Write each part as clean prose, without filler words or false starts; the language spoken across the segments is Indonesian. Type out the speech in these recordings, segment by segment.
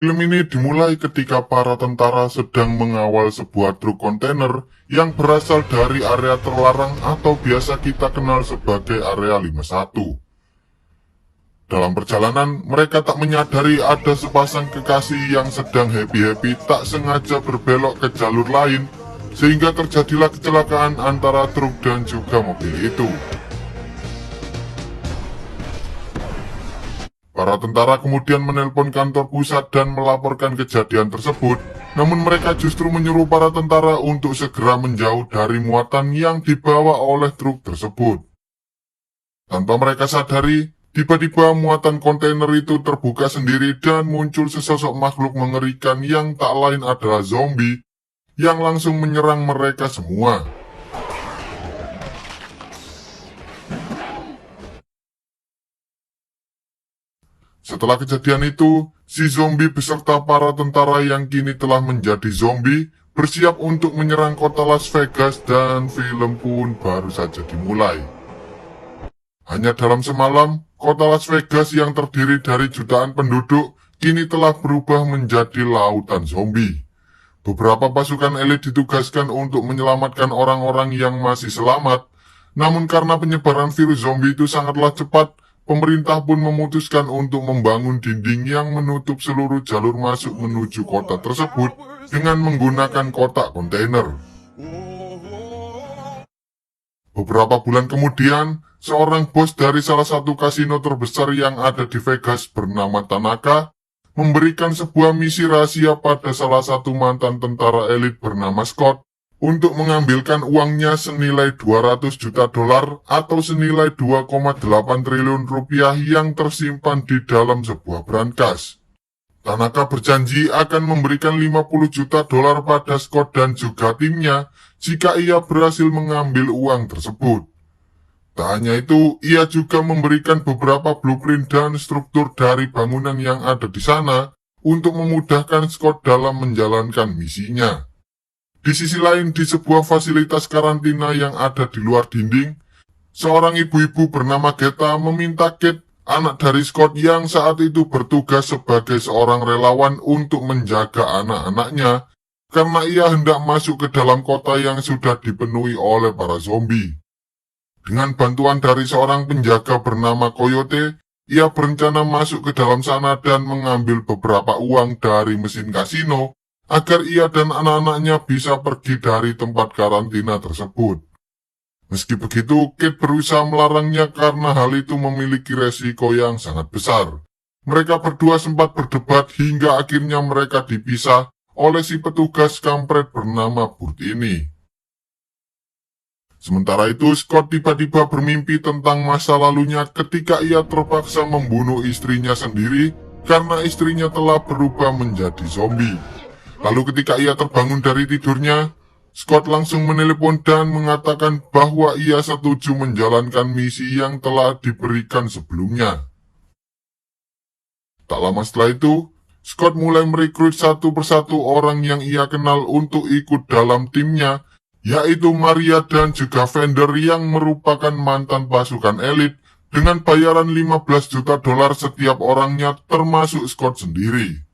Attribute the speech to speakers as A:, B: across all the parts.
A: Film ini dimulai ketika para tentara sedang mengawal sebuah truk kontainer yang berasal dari area terlarang atau biasa kita kenal sebagai Area 51. Dalam perjalanan, mereka tak menyadari ada sepasang kekasih yang sedang happy-happy tak sengaja berbelok ke jalur lain, sehingga terjadilah kecelakaan antara truk dan juga mobil itu. Para tentara kemudian menelpon kantor pusat dan melaporkan kejadian tersebut, namun mereka justru menyuruh para tentara untuk segera menjauh dari muatan yang dibawa oleh truk tersebut. Tanpa mereka sadari, tiba-tiba muatan kontainer itu terbuka sendiri dan muncul sesosok makhluk mengerikan yang tak lain adalah zombie yang langsung menyerang mereka semua. Setelah kejadian itu, si zombie beserta para tentara yang kini telah menjadi zombie bersiap untuk menyerang kota Las Vegas dan film pun baru saja dimulai. Hanya dalam semalam, kota Las Vegas yang terdiri dari jutaan penduduk kini telah berubah menjadi lautan zombie. Beberapa pasukan elit ditugaskan untuk menyelamatkan orang-orang yang masih selamat, namun karena penyebaran virus zombie itu sangatlah cepat, pemerintah pun memutuskan untuk membangun dinding yang menutup seluruh jalur masuk menuju kota tersebut dengan menggunakan kotak kontainer. Beberapa bulan kemudian, seorang bos dari salah satu kasino terbesar yang ada di Vegas bernama Tanaka memberikan sebuah misi rahasia pada salah satu mantan tentara elit bernama Scott untuk mengambilkan uangnya senilai 200 juta dolar atau senilai 2,8 triliun rupiah yang tersimpan di dalam sebuah brankas. Tanaka berjanji akan memberikan 50 juta dolar pada Scott dan juga timnya jika ia berhasil mengambil uang tersebut. Tak hanya itu, ia juga memberikan beberapa blueprint dan struktur dari bangunan yang ada di sana untuk memudahkan Scott dalam menjalankan misinya. Di sisi lain, di sebuah fasilitas karantina yang ada di luar dinding, seorang ibu-ibu bernama Geta meminta Kate, anak dari Scott yang saat itu bertugas sebagai seorang relawan untuk menjaga anak-anaknya, karena ia hendak masuk ke dalam kota yang sudah dipenuhi oleh para zombie. Dengan bantuan dari seorang penjaga bernama Coyote, ia berencana masuk ke dalam sana dan mengambil beberapa uang dari mesin kasino, agar ia dan anak-anaknya bisa pergi dari tempat karantina tersebut. Meski begitu, Kate berusaha melarangnya karena hal itu memiliki resiko yang sangat besar. Mereka berdua sempat berdebat hingga akhirnya mereka dipisah oleh si petugas kampret bernama Burt ini. Sementara itu, Scott tiba-tiba bermimpi tentang masa lalunya ketika ia terpaksa membunuh istrinya sendiri karena istrinya telah berubah menjadi zombie. Lalu ketika ia terbangun dari tidurnya, Scott langsung menelepon dan mengatakan bahwa ia setuju menjalankan misi yang telah diberikan sebelumnya. Tak lama setelah itu, Scott mulai merekrut satu persatu orang yang ia kenal untuk ikut dalam timnya, yaitu Maria dan juga Fender yang merupakan mantan pasukan elit dengan bayaran 15 juta dolar setiap orangnya termasuk Scott sendiri.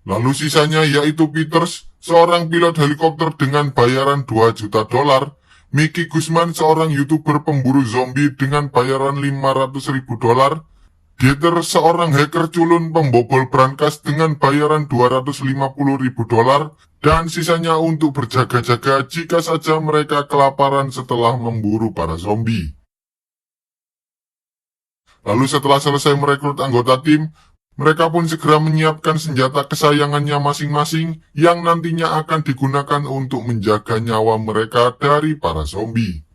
A: Lalu sisanya yaitu Peters, seorang pilot helikopter dengan bayaran 2 juta dolar, Mickey Guzman, seorang YouTuber pemburu zombie dengan bayaran 500 ribu dolar, Dieter, seorang hacker culun pembobol brankas dengan bayaran 250 ribu dolar, dan sisanya untuk berjaga-jaga jika saja mereka kelaparan setelah memburu para zombie. Lalu setelah selesai merekrut anggota tim, mereka pun segera menyiapkan senjata kesayangannya masing-masing yang nantinya akan digunakan untuk menjaga nyawa mereka dari para zombie.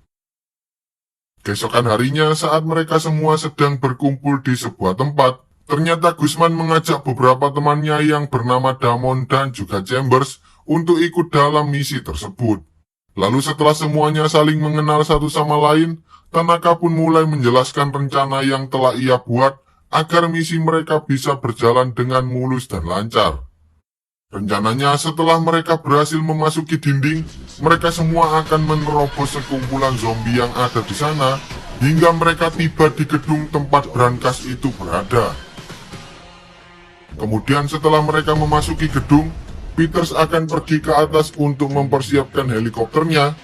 A: Keesokan harinya saat mereka semua sedang berkumpul di sebuah tempat, ternyata Guzman mengajak beberapa temannya yang bernama Damon dan juga Chambers untuk ikut dalam misi tersebut. Lalu setelah semuanya saling mengenal satu sama lain, Tanaka pun mulai menjelaskan rencana yang telah ia buat agar misi mereka bisa berjalan dengan mulus dan lancar. Rencananya setelah mereka berhasil memasuki dinding, mereka semua akan menerobos sekumpulan zombie yang ada di sana, hingga mereka tiba di gedung tempat brankas itu berada. Kemudian setelah mereka memasuki gedung, Peters akan pergi ke atas untuk mempersiapkan helikopternya,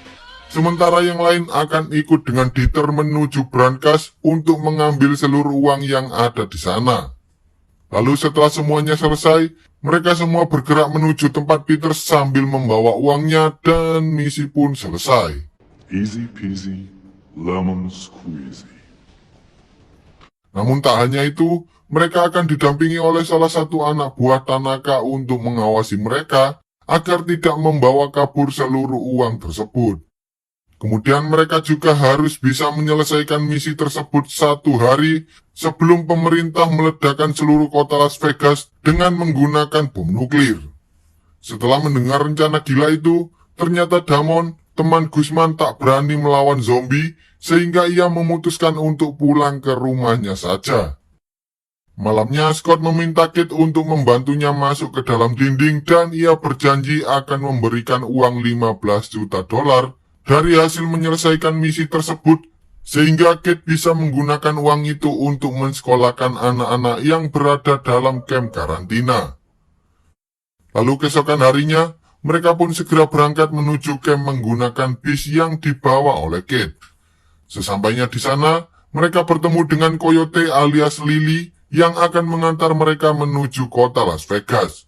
A: sementara yang lain akan ikut dengan Dieter menuju brankas untuk mengambil seluruh uang yang ada di sana. Lalu setelah semuanya selesai, mereka semua bergerak menuju tempat Peters sambil membawa uangnya dan misi pun selesai.
B: Easy peasy, lemon squeezy.
A: Namun tak hanya itu, mereka akan didampingi oleh salah satu anak buah Tanaka untuk mengawasi mereka agar tidak membawa kabur seluruh uang tersebut. Kemudian mereka juga harus bisa menyelesaikan misi tersebut 1 hari sebelum pemerintah meledakkan seluruh kota Las Vegas dengan menggunakan bom nuklir. Setelah mendengar rencana gila itu, ternyata Damon, teman Guzman, tak berani melawan zombie sehingga ia memutuskan untuk pulang ke rumahnya saja. Malamnya Scott meminta Kate untuk membantunya masuk ke dalam dinding dan ia berjanji akan memberikan uang 15 juta dolar dari hasil menyelesaikan misi tersebut, sehingga Kate bisa menggunakan uang itu untuk mensekolahkan anak-anak yang berada dalam kamp karantina. Lalu keesokan harinya, mereka pun segera berangkat menuju kamp menggunakan bis yang dibawa oleh Kate. Sesampainya di sana, mereka bertemu dengan Coyote alias Lily yang akan mengantar mereka menuju kota Las Vegas.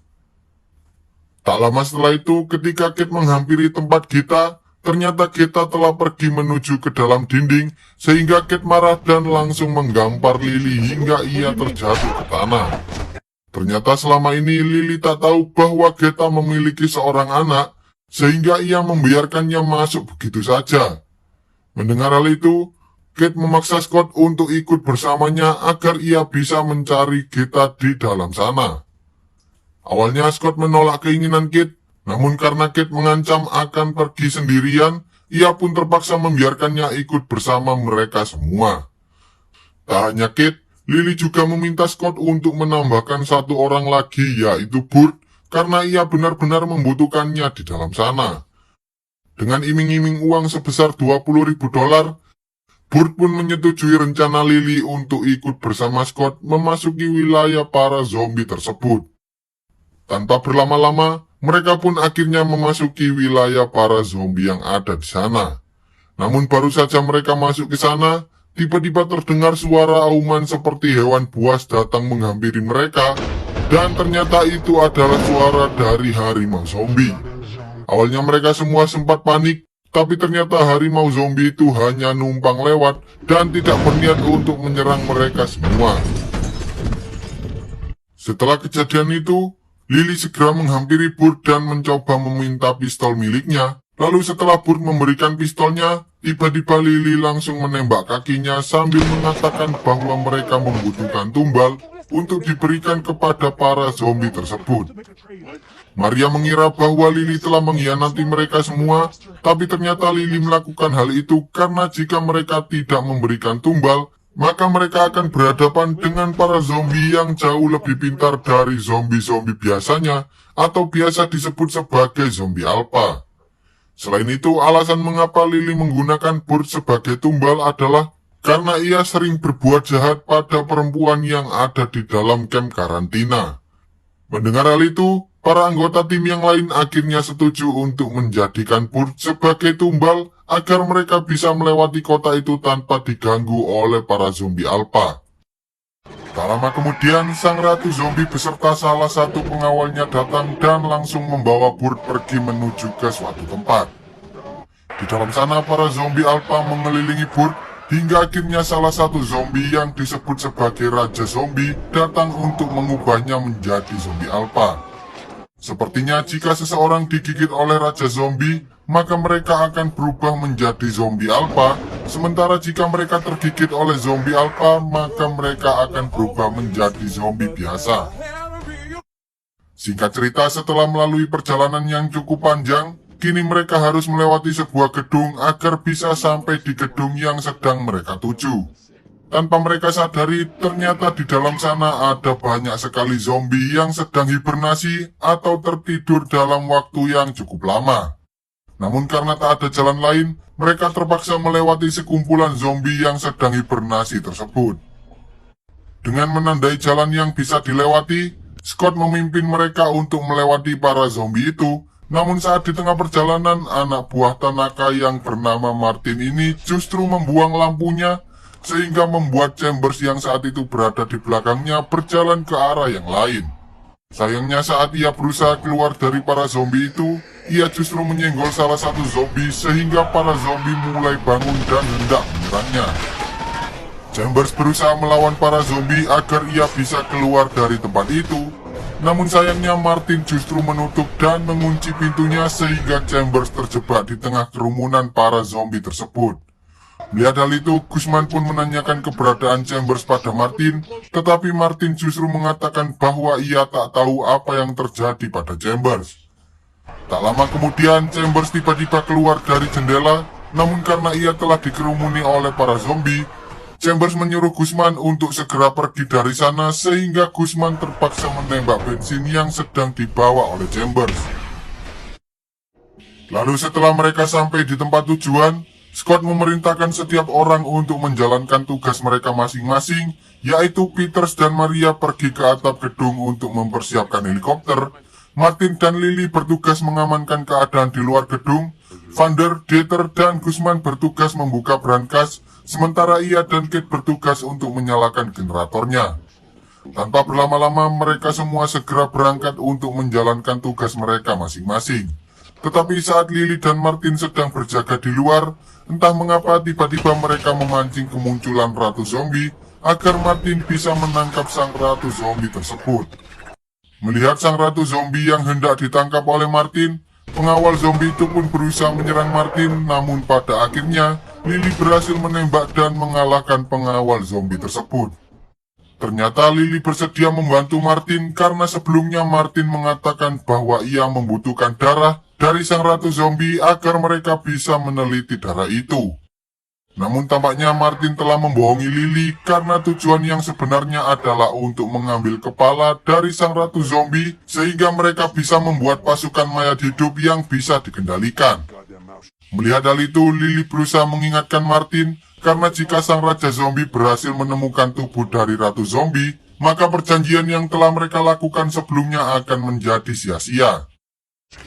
A: Tak lama setelah itu, ketika Kate menghampiri tempat Gita, ternyata Gita telah pergi menuju ke dalam dinding, sehingga Kate marah dan langsung menggampar Lily hingga ia terjatuh ke tanah. Ternyata selama ini Lily tak tahu bahwa Gita memiliki seorang anak, sehingga ia membiarkannya masuk begitu saja. Mendengar hal itu, Kate memaksa Scott untuk ikut bersamanya agar ia bisa mencari Gita di dalam sana. Awalnya Scott menolak keinginan Kate, namun karena Kate mengancam akan pergi sendirian, ia pun terpaksa membiarkannya ikut bersama mereka semua. Tak hanya Kate, Lily juga meminta Scott untuk menambahkan 1 orang lagi, yaitu Burt, karena ia benar-benar membutuhkannya di dalam sana. Dengan iming-iming uang sebesar 20.000 dolar, Burt pun menyetujui rencana Lily untuk ikut bersama Scott memasuki wilayah para zombie tersebut. Tanpa berlama-lama, mereka pun akhirnya memasuki wilayah para zombie yang ada di sana. Namun baru saja mereka masuk ke sana, tiba-tiba terdengar suara auman seperti hewan buas datang menghampiri mereka, dan ternyata itu adalah suara dari harimau zombie. Awalnya mereka semua sempat panik, tapi ternyata harimau zombie itu hanya numpang lewat dan tidak berniat untuk menyerang mereka semua. Setelah kejadian itu, Lily segera menghampiri Burt dan mencoba meminta pistol miliknya. Lalu setelah Burt memberikan pistolnya, tiba-tiba Lily langsung menembak kakinya sambil mengatakan bahwa mereka membutuhkan tumbal untuk diberikan kepada para zombie tersebut. Maria mengira bahwa Lily telah mengkhianati mereka semua, tapi ternyata Lily melakukan hal itu karena jika mereka tidak memberikan tumbal, maka mereka akan berhadapan dengan para zombie yang jauh lebih pintar dari zombie-zombie biasanya, atau biasa disebut sebagai zombie alpha. Selain itu, alasan mengapa Lily menggunakan Burt sebagai tumbal adalah karena ia sering berbuat jahat pada perempuan yang ada di dalam kamp karantina. Mendengar hal itu, para anggota tim yang lain akhirnya setuju untuk menjadikan Burt sebagai tumbal agar mereka bisa melewati kota itu tanpa diganggu oleh para zombie alpha. Tak lama kemudian, sang ratu zombie beserta salah satu pengawalnya datang dan langsung membawa Burt pergi menuju ke suatu tempat. Di dalam sana, para zombie alpha mengelilingi Burt hingga akhirnya salah satu zombie yang disebut sebagai Raja Zombie datang untuk mengubahnya menjadi zombie alpha. Sepertinya jika seseorang digigit oleh Raja Zombie, maka mereka akan berubah menjadi zombie alpha, sementara jika mereka tergigit oleh zombie alpha, maka mereka akan berubah menjadi zombie biasa. Singkat cerita, setelah melalui perjalanan yang cukup panjang, kini mereka harus melewati sebuah gedung agar bisa sampai di gedung yang sedang mereka tuju. Tanpa mereka sadari, ternyata di dalam sana ada banyak sekali zombie yang sedang hibernasi atau tertidur dalam waktu yang cukup lama. Namun karena tak ada jalan lain, mereka terpaksa melewati sekumpulan zombie yang sedang hibernasi tersebut. Dengan menandai jalan yang bisa dilewati, Scott memimpin mereka untuk melewati para zombie itu. Namun saat di tengah perjalanan, anak buah Tanaka yang bernama Martin ini justru membuang lampunya, sehingga membuat Chambers yang saat itu berada di belakangnya berjalan ke arah yang lain. Sayangnya saat ia berusaha keluar dari para zombie itu, ia justru menyenggol salah satu zombie sehingga para zombie mulai bangun dan hendak menyerangnya. Chambers berusaha melawan para zombie agar ia bisa keluar dari tempat itu. Namun sayangnya Martin justru menutup dan mengunci pintunya sehingga Chambers terjebak di tengah kerumunan para zombie tersebut. Melihat hal itu, Guzman pun menanyakan keberadaan Chambers pada Martin, tetapi Martin justru mengatakan bahwa ia tak tahu apa yang terjadi pada Chambers. Tak lama kemudian, Chambers tiba-tiba keluar dari jendela, namun karena ia telah dikerumuni oleh para zombie, Chambers menyuruh Guzman untuk segera pergi dari sana sehingga Guzman terpaksa menembak bensin yang sedang dibawa oleh Chambers. Lalu setelah mereka sampai di tempat tujuan, Scott memerintahkan setiap orang untuk menjalankan tugas mereka masing-masing, yaitu Peters dan Maria pergi ke atap gedung untuk mempersiapkan helikopter, Martin dan Lily bertugas mengamankan keadaan di luar gedung, Vander, Dieter, dan Guzman bertugas membuka brankas, sementara ia dan Kate bertugas untuk menyalakan generatornya. Tanpa berlama-lama, mereka semua segera berangkat untuk menjalankan tugas mereka masing-masing. Tetapi saat Lily dan Martin sedang berjaga di luar, entah mengapa tiba-tiba mereka memancing kemunculan ratu zombie agar Martin bisa menangkap sang ratu zombie tersebut. Melihat sang ratu zombie yang hendak ditangkap oleh Martin, pengawal zombie itu pun berusaha menyerang Martin, namun pada akhirnya Lily berhasil menembak dan mengalahkan pengawal zombie tersebut. Ternyata Lily bersedia membantu Martin karena sebelumnya Martin mengatakan bahwa ia membutuhkan darah dari sang ratu zombie agar mereka bisa meneliti darah itu. Namun tampaknya Martin telah membohongi Lily karena tujuan yang sebenarnya adalah untuk mengambil kepala dari sang ratu zombie sehingga mereka bisa membuat pasukan mayat hidup yang bisa dikendalikan. Melihat hal itu, Lily berusaha mengingatkan Martin karena jika sang raja zombie berhasil menemukan tubuh dari ratu zombie, maka perjanjian yang telah mereka lakukan sebelumnya akan menjadi sia-sia.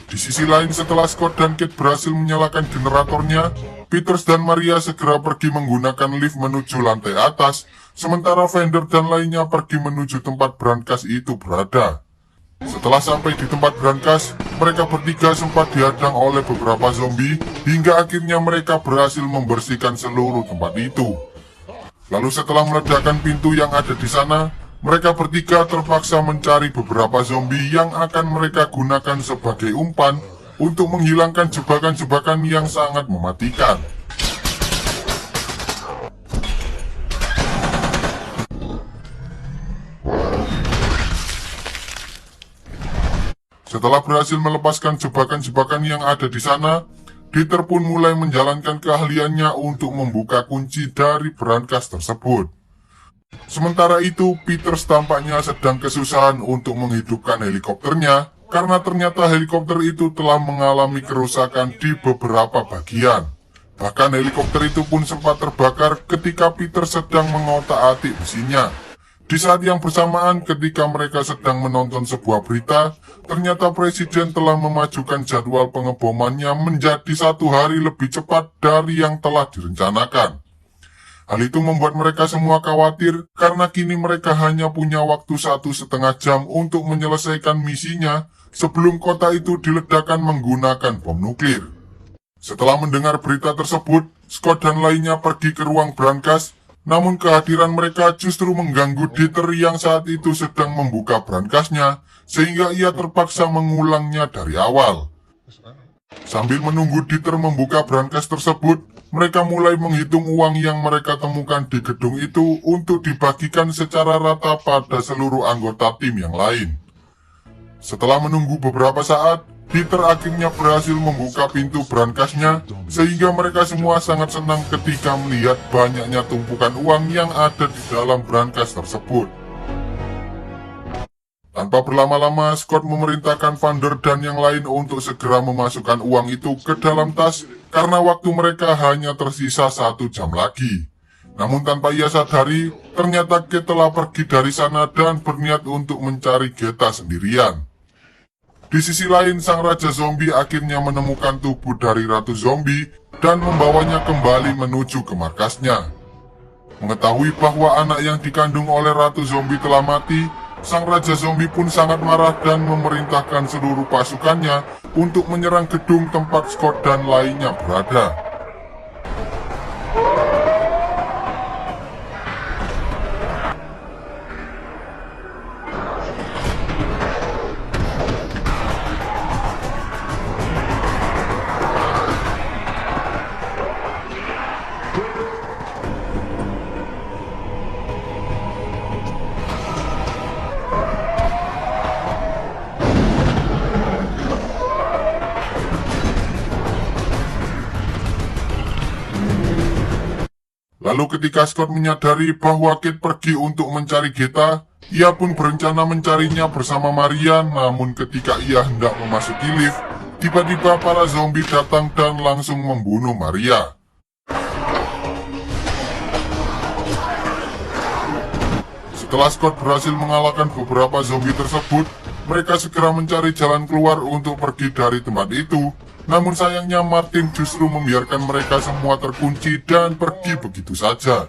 A: Di sisi lain, setelah Scott dan Kate berhasil menyalakan generatornya, Peters dan Maria segera pergi menggunakan lift menuju lantai atas, sementara Vander dan lainnya pergi menuju tempat brankas itu berada. Setelah sampai di tempat brankas, mereka bertiga sempat dihadang oleh beberapa zombie, hingga akhirnya mereka berhasil membersihkan seluruh tempat itu. Lalu setelah meledakkan pintu yang ada di sana, mereka bertiga terpaksa mencari beberapa zombie yang akan mereka gunakan sebagai umpan untuk menghilangkan jebakan-jebakan yang sangat mematikan. Setelah berhasil melepaskan jebakan-jebakan yang ada di sana, Dieter pun mulai menjalankan keahliannya untuk membuka kunci dari brankas tersebut. Sementara itu, Peters tampaknya sedang kesusahan untuk menghidupkan helikopternya, karena ternyata helikopter itu telah mengalami kerusakan di beberapa bagian. Bahkan helikopter itu pun sempat terbakar ketika Peter sedang mengotak-atik mesinnya. Di saat yang bersamaan ketika mereka sedang menonton sebuah berita, ternyata Presiden telah memajukan jadwal pengebomannya menjadi 1 hari lebih cepat dari yang telah direncanakan. Hal itu membuat mereka semua khawatir karena kini mereka hanya punya waktu 1,5 jam untuk menyelesaikan misinya sebelum kota itu diledakkan menggunakan bom nuklir. Setelah mendengar berita tersebut, Scott dan lainnya pergi ke ruang brankas, namun kehadiran mereka justru mengganggu Dieter yang saat itu sedang membuka brankasnya, sehingga ia terpaksa mengulangnya dari awal. Sambil menunggu Dieter membuka brankas tersebut, mereka mulai menghitung uang yang mereka temukan di gedung itu untuk dibagikan secara rata pada seluruh anggota tim yang lain. Setelah menunggu beberapa saat, Dieter akhirnya berhasil membuka pintu brankasnya, sehingga mereka semua sangat senang ketika melihat banyaknya tumpukan uang yang ada di dalam brankas tersebut. Tanpa berlama-lama, Scott memerintahkan Vander dan yang lain untuk segera memasukkan uang itu ke dalam tas, karena waktu mereka hanya tersisa 1 jam lagi. Namun tanpa ia sadari, ternyata Kate telah pergi dari sana dan berniat untuk mencari Geta sendirian. Di sisi lain, sang Raja Zombie akhirnya menemukan tubuh dari Ratu Zombie dan membawanya kembali menuju ke markasnya. Mengetahui bahwa anak yang dikandung oleh Ratu Zombie telah mati, sang Raja Zombie pun sangat marah dan memerintahkan seluruh pasukannya untuk menyerang gedung tempat Scott dan lainnya berada. Lalu ketika Scott menyadari bahwa Kate pergi untuk mencari Geta, ia pun berencana mencarinya bersama Maria. Namun ketika ia hendak memasuki lift, tiba-tiba para zombie datang dan langsung membunuh Maria. Setelah Scott berhasil mengalahkan beberapa zombie tersebut, mereka segera mencari jalan keluar untuk pergi dari tempat itu. Namun sayangnya Martin justru membiarkan mereka semua terkunci dan pergi begitu saja.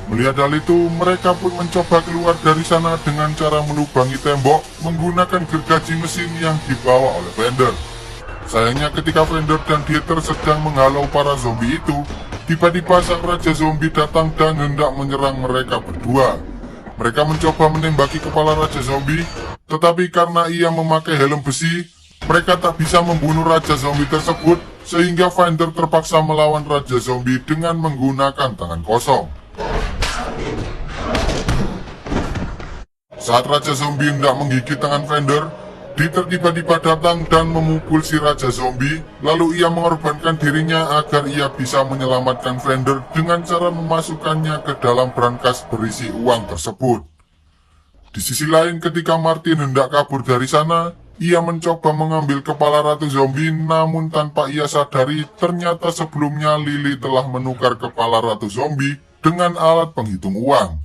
A: Melihat hal itu, mereka pun mencoba keluar dari sana dengan cara melubangi tembok menggunakan gergaji mesin yang dibawa oleh Fender. Sayangnya ketika Fender dan Dieter sedang menghalau para zombie itu, tiba-tiba sang Raja Zombie datang dan hendak menyerang mereka berdua. Mereka mencoba menembaki kepala Raja Zombie, tetapi karena ia memakai helm besi, mereka tak bisa membunuh Raja Zombie tersebut, sehingga Fender terpaksa melawan Raja Zombie dengan menggunakan tangan kosong. Saat Raja Zombie hendak menggigit tangan Fender, Dieter tiba-tiba datang dan memukul si Raja Zombie, lalu ia mengorbankan dirinya agar ia bisa menyelamatkan Fender dengan cara memasukkannya ke dalam brankas berisi uang tersebut. Di sisi lain, ketika Martin hendak kabur dari sana, ia mencoba mengambil kepala Ratu Zombie, namun tanpa ia sadari, ternyata sebelumnya Lily telah menukar kepala Ratu Zombie dengan alat penghitung uang.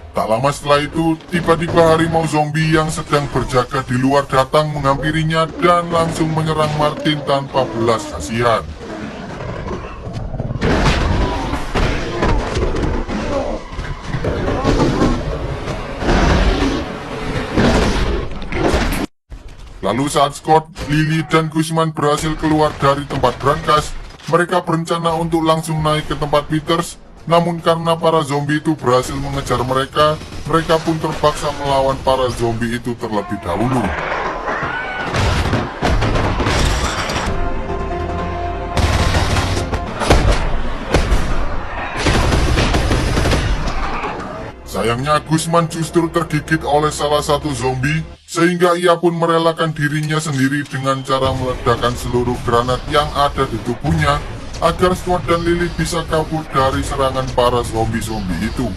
A: Tak lama setelah itu, tiba-tiba harimau zombie yang sedang berjaga di luar datang menghampirinya dan langsung menyerang Martin tanpa belas kasihan. Lalu saat Scott, Lily, dan Guzman berhasil keluar dari tempat brankas, mereka berencana untuk langsung naik ke tempat Peters. Namun karena para zombie itu berhasil mengejar mereka, mereka pun terpaksa melawan para zombie itu terlebih dahulu. Sayangnya Guzman justru tergigit oleh salah satu zombie, sehingga ia pun merelakan dirinya sendiri dengan cara meledakkan seluruh granat yang ada di tubuhnya, agar Scott dan Lily bisa kabur dari serangan para zombie-zombie itu.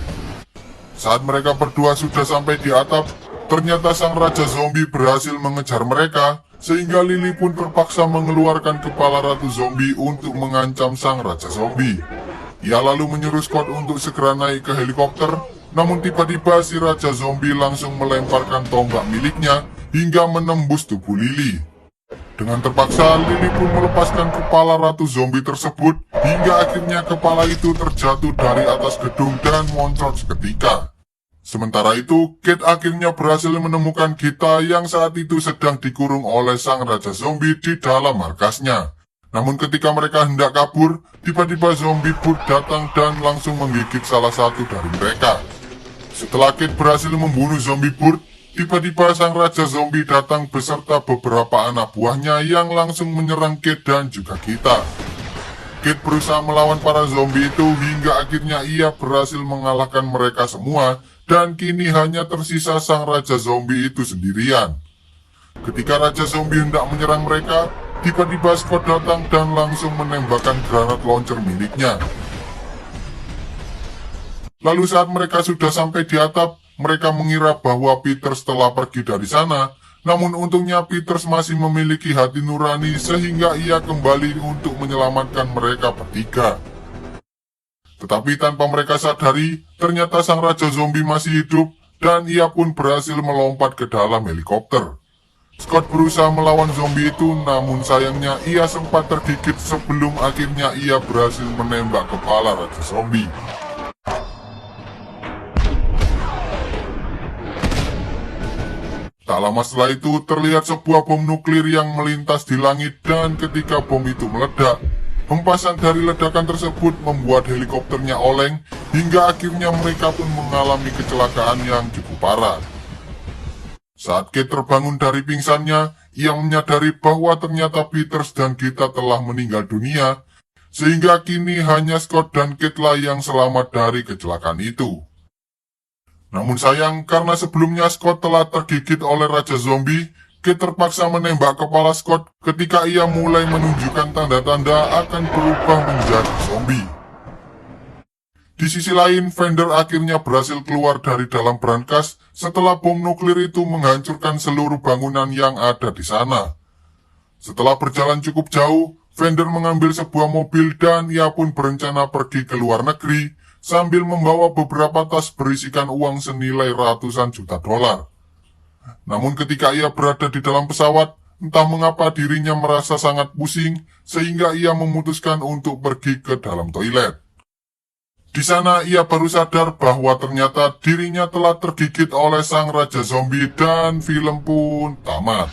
A: Saat mereka berdua sudah sampai di atap, ternyata sang Raja Zombie berhasil mengejar mereka, sehingga Lily pun terpaksa mengeluarkan kepala Ratu Zombie untuk mengancam sang Raja Zombie. Ia lalu menyuruh Scott untuk segera naik ke helikopter, namun tiba-tiba si Raja Zombie langsung melemparkan tombak miliknya hingga menembus tubuh Lily. Dengan terpaksa, Lily pun melepaskan kepala Ratu Zombie tersebut, hingga akhirnya kepala itu terjatuh dari atas gedung dan moncot seketika. Sementara itu, Kate akhirnya berhasil menemukan Geta yang saat itu sedang dikurung oleh sang Raja Zombie di dalam markasnya. Namun ketika mereka hendak kabur, tiba-tiba zombie Burt datang dan langsung menggigit salah satu dari mereka. Setelah Kate berhasil membunuh zombie Burt, tiba-tiba sang Raja Zombie datang beserta beberapa anak buahnya yang langsung menyerang Kate dan juga Geta. Kate berusaha melawan para zombie itu hingga akhirnya ia berhasil mengalahkan mereka semua, dan kini hanya tersisa sang Raja Zombie itu sendirian. Ketika Raja Zombie hendak menyerang mereka, tiba-tiba Scott datang dan langsung menembakkan granat launcher miliknya. Lalu saat mereka sudah sampai di atap, mereka mengira bahwa Peters telah pergi dari sana, namun untungnya Peters masih memiliki hati nurani sehingga ia kembali untuk menyelamatkan mereka bertiga. Tetapi tanpa mereka sadari, ternyata sang Raja Zombie masih hidup dan ia pun berhasil melompat ke dalam helikopter. Scott berusaha melawan zombie itu, namun sayangnya ia sempat tergigit sebelum akhirnya ia berhasil menembak kepala Raja Zombie. Tak lama setelah itu, terlihat sebuah bom nuklir yang melintas di langit dan ketika bom itu meledak, hempasan dari ledakan tersebut membuat helikopternya oleng hingga akhirnya mereka pun mengalami kecelakaan yang cukup parah. Saat Kate terbangun dari pingsannya, ia menyadari bahwa ternyata Peters dan Gita telah meninggal dunia, sehingga kini hanya Scott dan Kate lah yang selamat dari kecelakaan itu. Namun sayang, karena sebelumnya Scott telah tergigit oleh Raja Zombie, Kate terpaksa menembak kepala Scott ketika ia mulai menunjukkan tanda-tanda akan berubah menjadi zombie. Di sisi lain, Fender akhirnya berhasil keluar dari dalam brankas setelah bom nuklir itu menghancurkan seluruh bangunan yang ada di sana. Setelah berjalan cukup jauh, Fender mengambil sebuah mobil dan ia pun berencana pergi ke luar negeri sambil membawa beberapa tas berisikan uang senilai ratusan juta dolar. Namun ketika ia berada di dalam pesawat, entah mengapa dirinya merasa sangat pusing sehingga ia memutuskan untuk pergi ke dalam toilet. Di sana ia baru sadar bahwa ternyata dirinya telah tergigit oleh sang Raja Zombie dan film pun tamat.